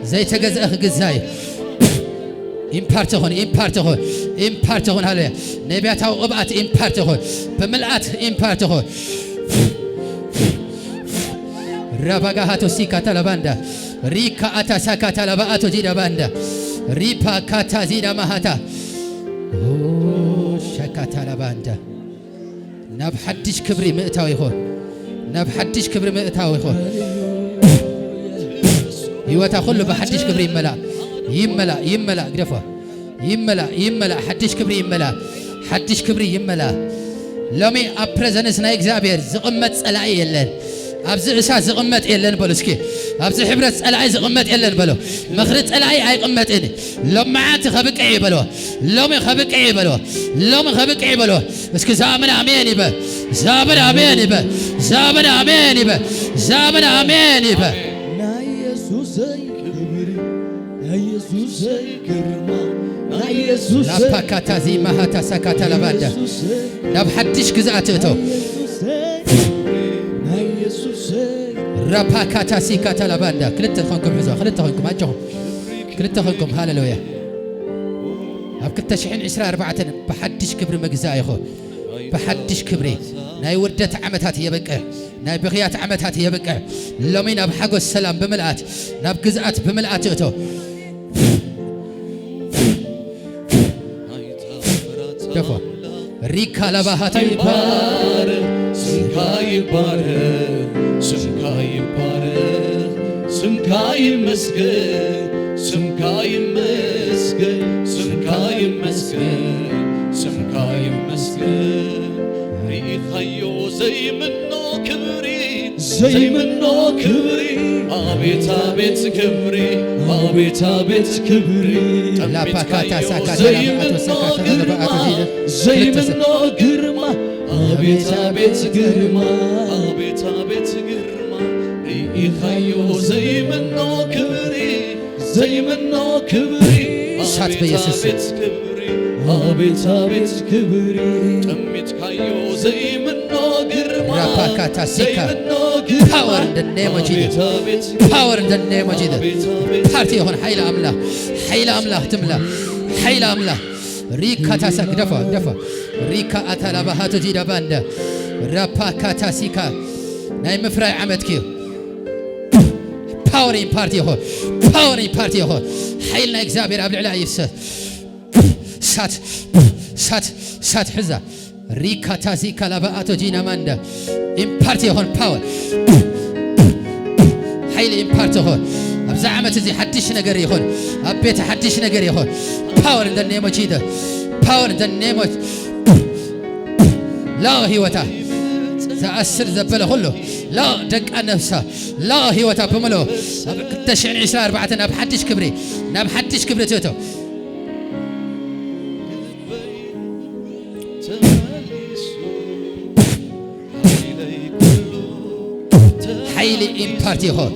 زي تجز أخ جزاي إمبارتهون هلا نبياتها وقبعت إمبارتهون بملأت إمبارتهون رابعة هاتو ساكاتا لباندا ريكا أتا ساكاتا لبعة تجيد باندا ريبا كاتا زيدا مهاتا شاكاتا لباندا ناب حدش كبري مئتاوي خو ناب حدش كبري مئتاوي خو يوتا خلو بحدش كبري يملا قدفه يملا حدش كبري يملا حدش كبري يملا لومي أبرزنس نا إكزابير زقمت سلاعي يلن أبز إساس زغمت إلين بلوسكي أبز حبرة ألاي زغمت إلين بلو مخرج ألاي أي قمت إني لو معات خبك أي بلو لو من خبك أي بلو لو من خبك أي بلو بس كزامن أميني به زامن أميني به زامن أميني به زامن أميني به نا يسوع كبري نا يسوع كرما نا يسوع لا باكاتا زي ما هتا سكاتا لباندا لا بحدش كزاتتو نا يسوع راباكاتا سيكاتا لباندا كلت خنكم حزوا كلت خنكم أجهم كلت خنكم هاللويا أبكت شحين 24 بحدش كبر مجزاء يخو بحدش كبري ناي وردة عمتها يبقى ناي بغيات عمتها يبقى لمين أبحقوا السلام بملأت ناب جزءات بملأت أتو دفع ريكا لبهات يبار سمكاي بار سمكاي بار سمكاي مسكن سمكاي مسكن سمكاي مسكن سمكاي مسكن ريخيو زي منو كبري زي منو كبري أبيت أبيت كبري أبيت أبيت كبري لا باكاتا ساكاتا زي منو قرما زي منو قرما أبيت أبيت قرما أبيت أبيت قرما ريخيو زي منو كبري زي منو كبري شات بيسوس أبيت أبيت كبري تميت كايو زي منو قرما راباكاتا سيكا power in the name of Jesus power in the name of Jesus party هون حيلة أملا حيلة أملا تملا حيلة أملا ريكا تاسك دفع ريكا أتلا بهاتو جيدا باندا راباكاتا سيكا ناي مفراي عمدكيو power in party هون power in party هون حيلنا إكزابير أبلع لا يفسد سات حزة ريكا تاسيكا لبهاتو جينا ماندا إمبارتي هون باور حيل إمبارتي هون أبزعمة زي حدش نجري هون أبيت حدش نجري هون باور إن ذا نيم أوف جيسس باور إن ذا نيم أوف لا هيوتا زأسر زبله كله لا دق النفس لا هيوتا بملو تشعن 24 نب حدش كبري نب حدش كبري توتو حيلي إمبارتي هون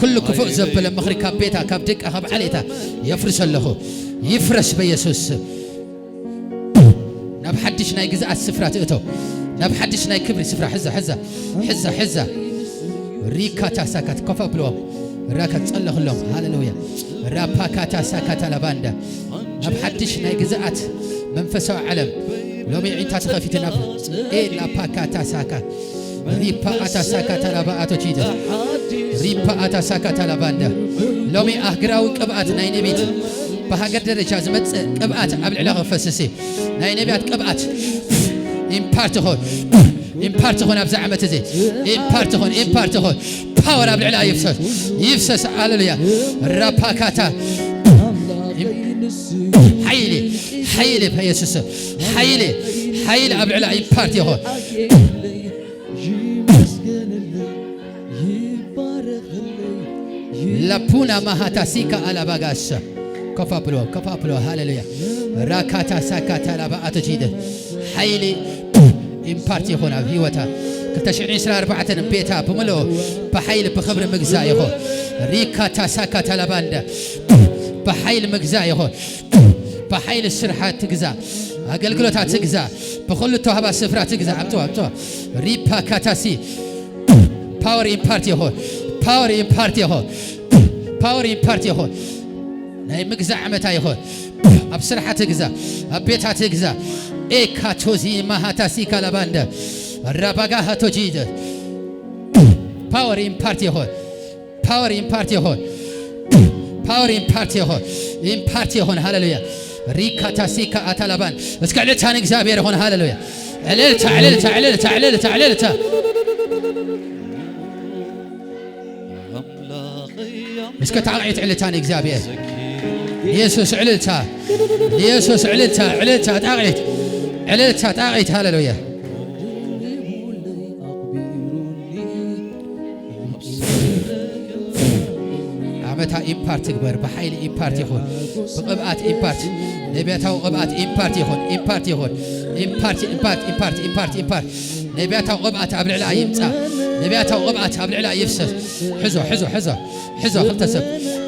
كل كفؤ زبل مخري كابيتا كابدك أخب عليتا يفرش له يفرش بيسوس نبحدش ناي جزء السفرات أتو نبحدش ناي كبري سفرة حزة ريكا تاسكت كفا بلو راكت الله لهم هاللويا راباكا ساكت لباندا نبحدش ناي جزءات منفسه علم لو ميعين تاسخفيت نب إيه لاباكا ساكت ريبا أتا ساكت لباء تجيد ريبا أتا ساكت لباندا لومي أهجراو كبأت ناي نبيت بهاجر درجة زمت كبأت قبل علاقة فسسي ناي نبيت كبأت إمبارت هون أبزع عمتزي إمبارت هون باور قبل علاقة يفسس هاللويا رابا كاتا حيلي بيسوس حيلي قبل علاقة إمبارت هون لابونا ما هتاسيكا على باغاسا كفا بلو هاللويا راكاتا ساكاتا لابا أتجيد حيلي إمبارتي هنا هيوتا كتشعين 24 بيتا بملو بحيل بخبر مجزاي هو ريكاتا ساكاتا لاباندا بحيل مجزاي هو بحيل السرحة تجزا أقلقلوتا تجزا بخلو توهبا سفرة تجزا أبتوها ريبا كاتاسي power إمبارتي هو power إمبارتي هو ناي مجزا عمتاي هو أبسرحة تجزا أبيتها تجزا إيكا توزي ما هتاسيكا لباندا راباغا هتوجيد power إمبارتي هو هاللويا ريكا تاسيكا أتلبان بس قعدتها نجزابير هون هاللويا عللتا بس كتعيط علتها نجزابير يسوس عللتا تعيط هاللويا إمبارت كبر بحيل إمبارت يخون بقبعات إمبارت نبيتاو قبعات إمبارت يخون إمبارت يخون إمبارت إمبارت إمبارت إمبارت إمبارت نبيتاو قبعات قبل العلا يمسح نبيتاو قبعات قبل العلا يفسد حزو حزو حزو حزو خلتسب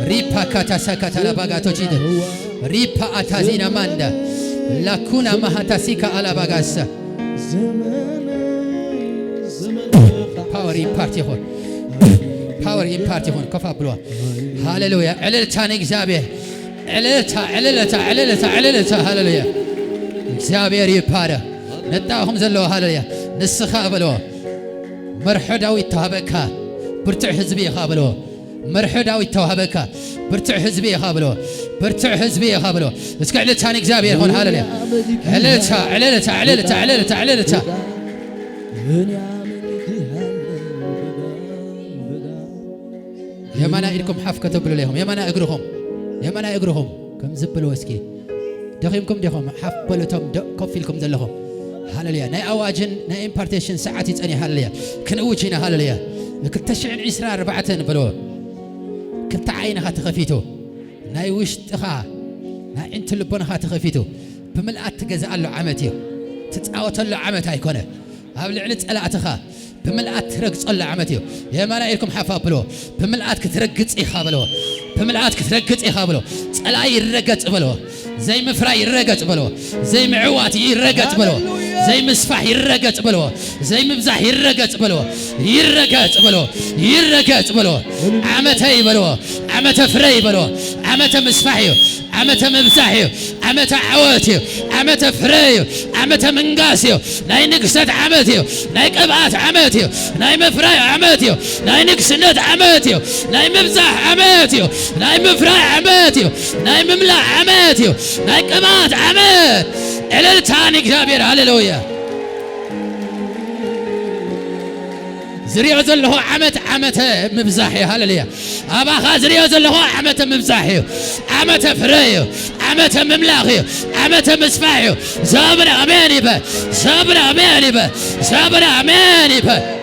ريبا كاتا سكاتا لباغاتو جيد ريبا أتازينا ماندا لاكونا مهاتاسيكا على باغاسا باور إمبارت يخون باور إمبارت يخون كفا بلوا هاللويا عللتا نكزابيه عللتا عللتا عللتا عللتا هاللويا نكزابيه ريبارا نتاهم زلوا هاللويا نسخا بلوا مرحداوي تهابكا برتع حزبي خابلوا مرحداوي تهابكا برتع حزبي خابلوا برتع حزبي خابلوا اسك عللتا نكزابيه هون هاللويا عللتا عللتا عللتا عللتا عللتا يمانا إلكم حف كتبلوا لهم يمانا أجرهم يمانا أجرهم كم زبلوا اسكي دخيمكم دخهم حف بلوتهم كفيلكم ذلهم هالليا ناي أواجن ناي إمبارتيشن ساعتي تاني هالليا كنوجينا هالليا كنت تشعن إسرار ربعتين بلو كنت عينها تخفيتو ناي وش تخا ناي أنت لبنها تخفيتو بملأت تجزأ له عمتي تتعوت له عمتها يكونه قبل علت ألا أتخا بملأت ترقص الله عمتيو يا ما نايلكم حفابلو بملأت كترقص يخابلو بملأت كترقص يخابلو صلا يرقص بلو زي مفرا يرقص بلو زي معوات يرقص بلو زي مسفح يرقص بلو زي مبزح يرقص بلو يرقص بلو يرقص بلو عمتي بلو عمت فري بلو عمت مسفحيو عمت مبزحيو عمت عواتيو عمت فريو عمت منقاسيو ناي نقصت عمتيو ناي قبعات عمتيو ناي مفراي عمتيو ناي نقصنت عمتيو ناي مبزح عمتيو ناي مفراي عمتيو ناي مملع عمتيو ناي قبعات عمت عللتاني እግዚአብሔር هاللويا زريو زلهو عمت عمت مبزاحي هاللويا أباخا زريو زلهو عمت مبزاحي عمت فريو عمت مملاخي عمت مسفاحي زابنا أماني به زابنا أماني به زابنا أماني به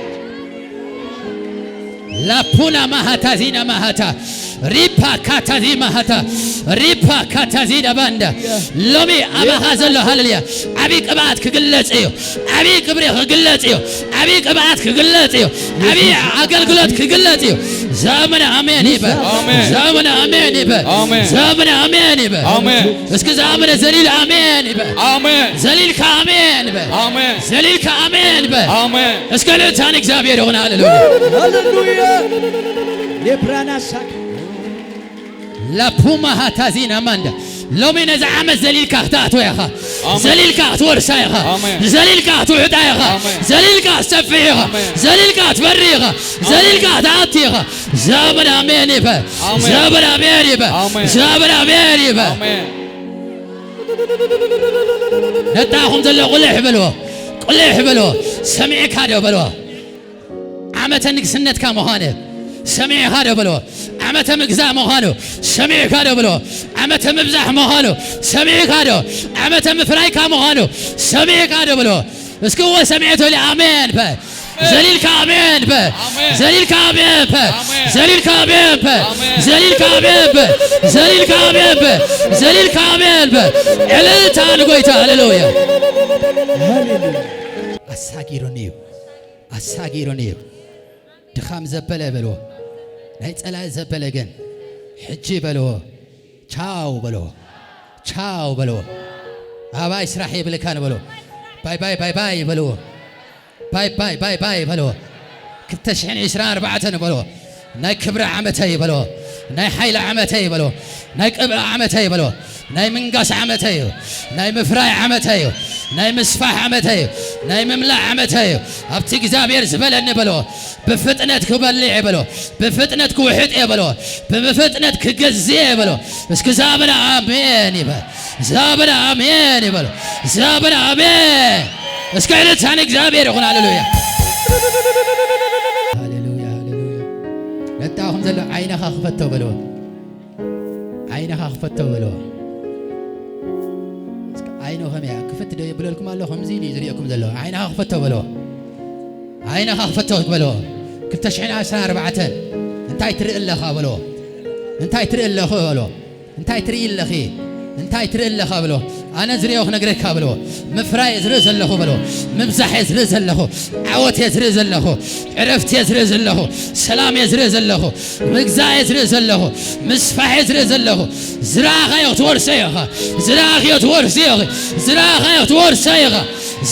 لا بونا مهتا زينا مهتا ريبا كاتا زي مهتا ريبا كاتا زي دباندا لومي أبا هازلو هالليا أبي قبعات كقلت إيو أبي قبري كقلت إيو أبي قبعات كقلت إيو أبي عقل قلت كقلت إيو زامنا أماني به زامنا أماني به زامنا أماني به اسك زامنا زليل أماني به زليل كأماني به زليل كأماني به اسك لتانك زابير هنا هاللويا لبرانا شاك لا بوما هاتازينا ماندا لو من زعم زليل كهتاتو يا خا زليل كهت ورسا يا خا زليل كهت وحدا يا خا زليل كهت سفي يا خا زليل كهت بري يا خا زليل كهت عطي يا خا زابنا أماني به زابنا أماني به زابنا أماني به نتاهم زلوا قلح بلوا قلح بلوا سمعك هذا بلوا عمتنك سنت كامهانه سميع هذا بلو عمت مجزاء مهانو سميع هذا بلو عمت مبزح مهانو سميع هذا عمت مفرايك مهانو سميع هذا بلو اسكو سمعته لآمين به زليل كامين به زليل كامين به زليل كامين به زليل كامين به زليل كامين به زليل كامين به عللتا نقويتا هاللويا أساقيرونيو أساقيرونيو دخام زبلة بلو نايت ألا زبلة جن حجي بلو تشاو بلو تشاو بلو أبا إسرائيل بلكان بلو باي باي باي باي بلو باي باي باي باي بلو كتشحن إسرائيل أربعة بلو ناي كبر عمتي بلو ناي حيل عمتي بلو ناي كبر عمتي بلو ناي منقاس عمتي ناي مفراي عمتي ناي مسفاح عمتي ناي مملع عمتي أبتك زابير زبلني بلو بفتنة كبليع بلو بفتنة كوحيد بلو بفتنة كجزي بلو بس كزابنا آمين يبا زابنا آمين يبلو زابنا آمين بس كعلت هانك زابير يقول هاللويا هاللويا هاللويا نتاهم زلو عينها خفتوا بلو عينها خفتوا بلو عينه هم يا كفت ده يبلو لكم الله خمزيني زريكم زلوا عينها خفتوا بلو عينها خفتوا بلو كنت تشحن أسرار بعتن انتاي ترق الله خابلو እንታይ ትርኢ ኣለኹ በሎ እንታይ ትርኢ ኣለኺ እንታይ ትርኢ ኣለኻ ብሎ ኣነ ዝሪኦ ክነግረካ ብሎ ምፍራይ ዝርኢ ዘለኹ ብሎ ምብዛሕ ዝርኢ ዘለኹ ዓወት ዝርኢ ዘለኹ ዕረፍት ዝርኢ ዘለኹ ሰላም ዝርኢ ዘለኹ ምግዛእ ዝርኢ ዘለኹ ምስፋሕ ዝርኢ ዘለኹ ዝራኻዮ ትወርሰ ኢኻ ዝራኻዮ ትወርሰ ኢኻ ዝራኻዮ ትወርሰ ኢኻ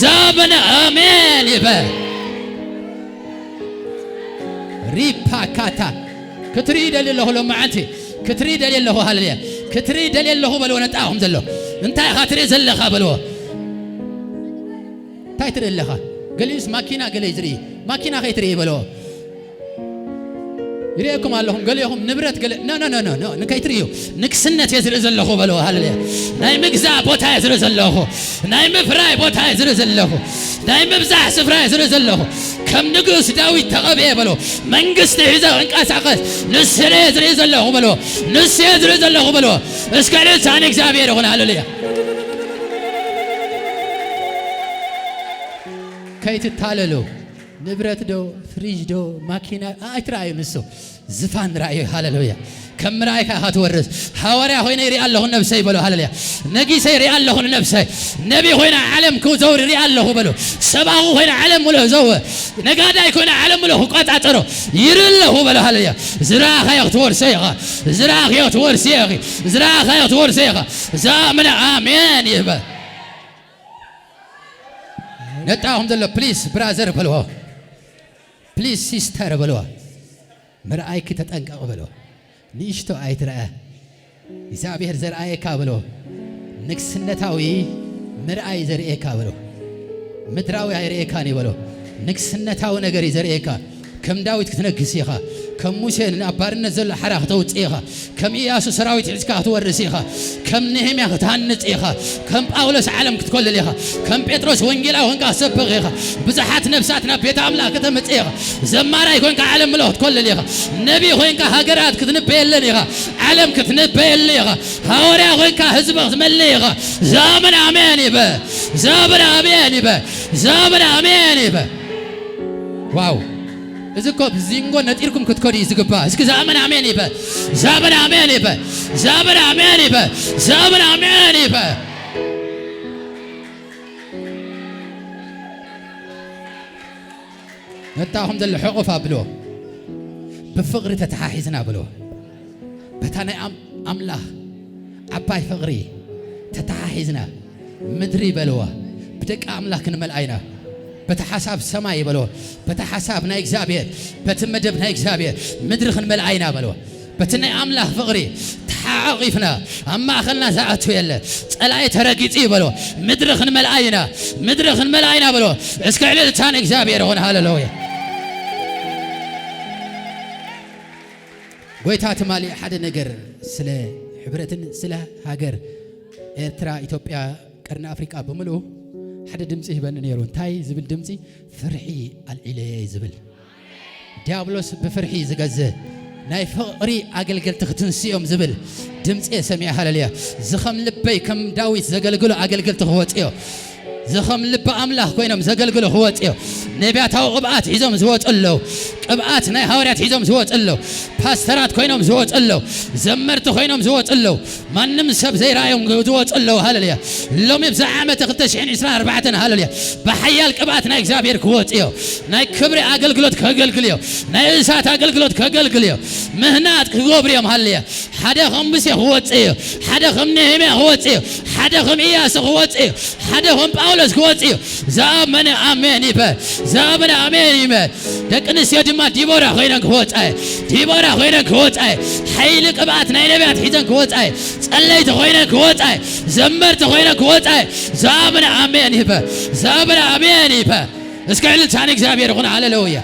ዘበነ ኣሜን ይበል ሪፓካታ ክትርኢ ደሊ ኣለኹ ሎማዓንቲ ክትርኢ ደሊ ኣለኹ ሃሌሉያ ክትርኢ ደሊ ኣለኹ በልዎ ነጣኹም ዘሎ እንታይ ኢኻ ትርኢ ዘለኻ በልዎ እንታይ ትርኢ ኣለኻ ገሊስ ማኪና ገለ ዝርኢ ማኪና ከይትርኢ በልዎ ይሪአኩም ኣለኹም ገሊኹም ንብረት ገለ ኖ ንከይትርእዩ ንግስነት የዝርኢ ዘለኹ በልዎ ሃሌሉያ ናይ ምግዛእ ቦታ የዝርኢ ዘለኹ ናይ ምፍራይ ቦታ የዝርኢ ዘለኹ ናይ ምብዛሕ ስፍራ የዝርኢ ዘለኹ ከም ንጉስ ዳዊት ተቐብአ በልዎ መንግስቲ ሒዘ ክንቀሳቐስ ንስረ የዝርኢ ዘለኹ በልዎ ንስ የዝርኢ ዘለኹ በልዎ እስከ ልሳን እግዚአብሔር ይኹን ሃሌሉያ ከይትታለሉ ንብረት ዶ ፍሪጅ ዶ ማኪና አይትራእዩ ንሱ ዝፋን ራእዩ ሃሌሉያ ከም ራእይካ ትወርስ ሐዋርያ ሆይነ ይርኢ ኣለኹ ነብሰይ በሎ ሃሌሉያ ነጊሰ ይርኢ ኣለኹ ነብሰይ ነቢ ሆይነ ዓለም ክዘውር ይርኢ ኣለኹ በሎ ሰባኹ ሆይነ ዓለም ሙሉ ዘው ነጋዳይ ኮይነ ዓለም ሙሉ ቋጣጠሮ ይርኢ ኣለኹ በሎ ሃሌሉያ ዝራኻዮ ትወርሰ ኢኻ ዝራኻዮ ትወርሰ ኢኻ ዝራኻዮ ትወርሰ ኢኻ ዘመነ ኣሜን ይበል ነጣኹም ዘሎ ፕሊዝ ብራዘር በልዎ ፕሊዝ ሲስተር በልዎ ምርአይክ ተጠንቀቕ በልዎ ንእሽቶ ኣይትረአ እግዚአብሔር ዘርአየካ በልዎ ንግስነታዊ ምርአይ ዘርአየካ በልዎ ምድራዊ ኣይርአየካኒ በልዎ ንግስነታዊ ነገር ዘርአየካ ከም ዳዊት ክትነግስ ኢኻ ከም ሙሴ ንኣባርነት ዘሎ ሓራ ክትወፅእ ኢኻ ከም ኢያሱ ሰራዊት ሒዝካ ክትወርስ ኢኻ ከም ነህምያ ክትሃንፅ ኢኻ ከም ጳውሎስ ዓለም ክትኮልል ኢኻ ከም ጴጥሮስ ወንጌላዊ ኮይንካ ክትሰብኽ ኢኻ ብዙሓት ነፍሳት ናብ ቤተ ኣምላኽ ከተምፅእ ኢኻ ዘማራይ ኮይንካ ዓለም ምልኦ ክትኮልል ኢኻ ነቢ ኮይንካ ሃገራት ክትንበየለን ኢኻ ዓለም ክትንበየለ ኢኻ ሃዋርያ ኮይንካ ህዝቢ ክትመልእ ኢኻ ዘመን ኣሜን ይበል ዘመን ኣሜን ይበል ዘመን ኣሜን ይበል ዋው እዝኮ ዚንጎ ነጢርኩም ክትኮዲ ዝግባ እስኪ ዘመን አሜን ይበል ዘመን አሜን ይበል ዘመን አሜን ይበል ዘመን አሜን ይበል ነጣኹም ዘሎ ሕቑፋ ብሎ ብፍቕሪ ተተሓሒዝና ብሎ በታ ናይ ኣምላኽ ዓባይ ፍቕሪ ተተሓሒዝና ምድሪ በልዋ ብደቂ ኣምላኽ ክንመልኣይና በተሐሳብ ሰማይ በልዎ በተሐሳብ ናይ እግዚአብሔር በትመደብ ናይ እግዚአብሔር ምድሪ ክንመልኣይና በልዎ በትናይ ኣምላኽ ፍቕሪ ተሓቂፍና ኣማእኸልና ዝኣቱ የለ ጸላኢ ተረጊፂ በልዎ ምድሪ ክንመልኣይና በልዎ እስከ ዕልልታ ናይ እግዚአብሔር ይኹን ሃሌሉያ ጎይታ ትማሊ ሓደ ነገር ስለ ሕብረትን ስለ ሃገር ኤርትራ ኢትዮጵያ ቀርኒ ኣፍሪቃ ብምሉእ ሓደ ድምፂ ይበን ነይሩ እንታይ ዝብል ድምፂ ፍርሒ አልዒለየ ዝብል ዲያብሎስ ብፍርሒ ዝገዝእ ናይ ፍቕሪ ኣገልገልቲ ክትንስዮም ዝብል ድምፂ ሰሚዐ ሃሌሉያ ዝኸም ልበይ ከም ዳዊት ዘገልግሉ ኣገልገልቲ ክወፅዮ ዝኸም ልበ ኣምላኽ ኮይኖም ዘገልግሉ ክወፅዮ ነቢያታዊ ቅብኣት ሒዞም ዝወፅለው ቅብኣት ናይ ሃዋርያት ሒዞም ዝወፅለው ፓስተራት ኮይኖም ዝወፅለው ዘመርቲ ኮይኖም ዝወፅለው ማንም ሰብ ዘይራእዮም ዝወፅለው ሃሌሉያ ሎሚ ብዛ ዓመት 2024 ሃሌሉያ ብሓያል ቅብኣት ናይ እግዚአብሔር ክወፅዮ ናይ ክብሪ ኣገልግሎት ከገልግልዮ ናይ እሳት ኣገልግሎት ከገልግልዮ ምህናት ክገብርዮም ሃሌሉያ ሓደ ከም ሙሴ ክወፅዮ ሓደ ከም ነህምያ ክወፅዮ ሓደ ከም ኢያሱ ክወፅዮ ሓደ ከም ጳውሎስ ክወፅዮ ዘመን ኣሜን ይበል ዘመን ኣሜን ይበል ደቂ ኣንስትዮ ድማ ዲቦራ ኮይነን ክወፅኣ ሓይሊ ቅብኣት ናይ ነቢያት ሒዘን ክወፅኣ ጸለይቲ ኮይነን ክወፅኣ ዘመርቲ ኮይነን ክወፅኣ ዘመን ኣሜን ይበል ዘመን ኣሜን ይበል እስከ ዕልልታ እግዚአብሔር ይኹን ሃሌሉያ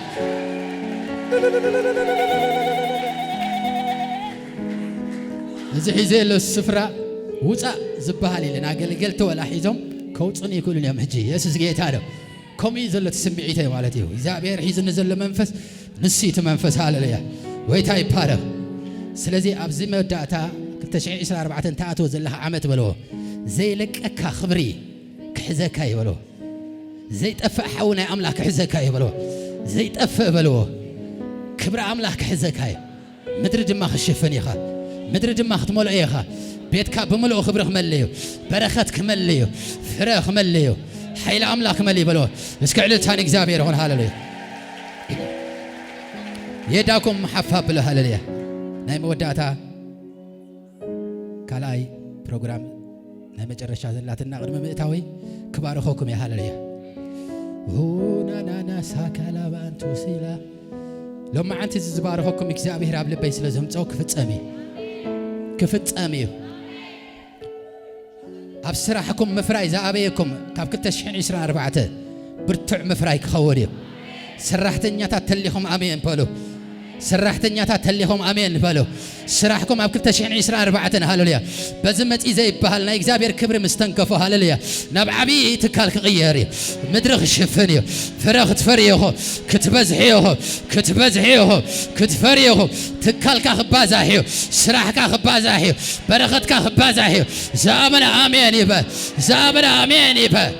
እዚ ሒዘ ሎ ስፍራ ውፃእ ዝበሃል ኢለን ኣገልገልቲ ወላ ሒዞም ከውፅን ይክእሉን እዮም ሕጂ የሱስ ጌታ ነው ከምኡ ዘሎ ትስምዒተ ማለት እዩ እግዚአብሔር ሒዝኒ ዘሎ መንፈስ ንሲቲ መንፈስ ሃሌሉያ ወይታ ይባረኽ ስለዚ ኣብዚ መወዳእታ 2024 ተኣትዎ ዘለኻ ዓመት በልዎ ዘይለቀካ ክብሪ ክሕዘካ ይበልዎ ዘይጠፍእ ሓዊ ናይ ኣምላኽ ክሕዘካ ይበልዎ ዘይጠፍእ በልዎ ክብሪ ኣምላኽ ክሕዘካ ምድሪ ድማ ክሽፍን ኢኻ ምድሪ ድማ ክትመልኦ ኢኻ ቤትካ ብምልኦ ክብሪ ክመልዮ በረኸት ክመልዮ ፍረ ክመልዮ ሓይሊ ኣምላኽ ክመልዮ በልዎ እስኪ ዕልልታን እግዚአብሔር ይኹን ሃሌሉያ የዳኩም ሓፋብ ብሎ ሃሌሉያ ናይ መወዳእታ ካልኣይ ፕሮግራም ናይ መጨረሻ ዘላትና ቅድመ ምእታዊ ክባርኸኩም እየ ሃሌሉያ ናናና ሳካላ ባንቱ ሲላ ሎማዓንቲ ዝባርኸኩም እግዚአብሔር ኣብ ልበይ ስለ ዘምፀው ክፍጸም እዩ ኣብ ስራሕኩም ምፍራይ ዝኣበየኩም ካብ 2024 ብርቱዕ ምፍራይ ክኸውን እዩ ሰራሕተኛታት ተሊኹም ኣሜን በሉ ሰራሕተኛታት ተሊኹም ኣሜን በሉ ስራሕኩም ኣብ 2024 ሃሌሉያ በዚ መፂ ዘይበሃል ናይ እግዚአብሔር ክብሪ ምስተንከፎ ሃሌሉያ ናብ ዓብዪ ትካል ክቕየር እዩ ምድሪ ክሽፍን እዩ ፍረ ክትፈርይኹ ክትበዝሕይኹ ክትፈርይኹ ትካልካ ክባዛሕ እዩ ስራሕካ ክባዛሕ እዩ በረኸትካ ክባዛሕ እዩ ዝኣመነ ኣሜን ይበል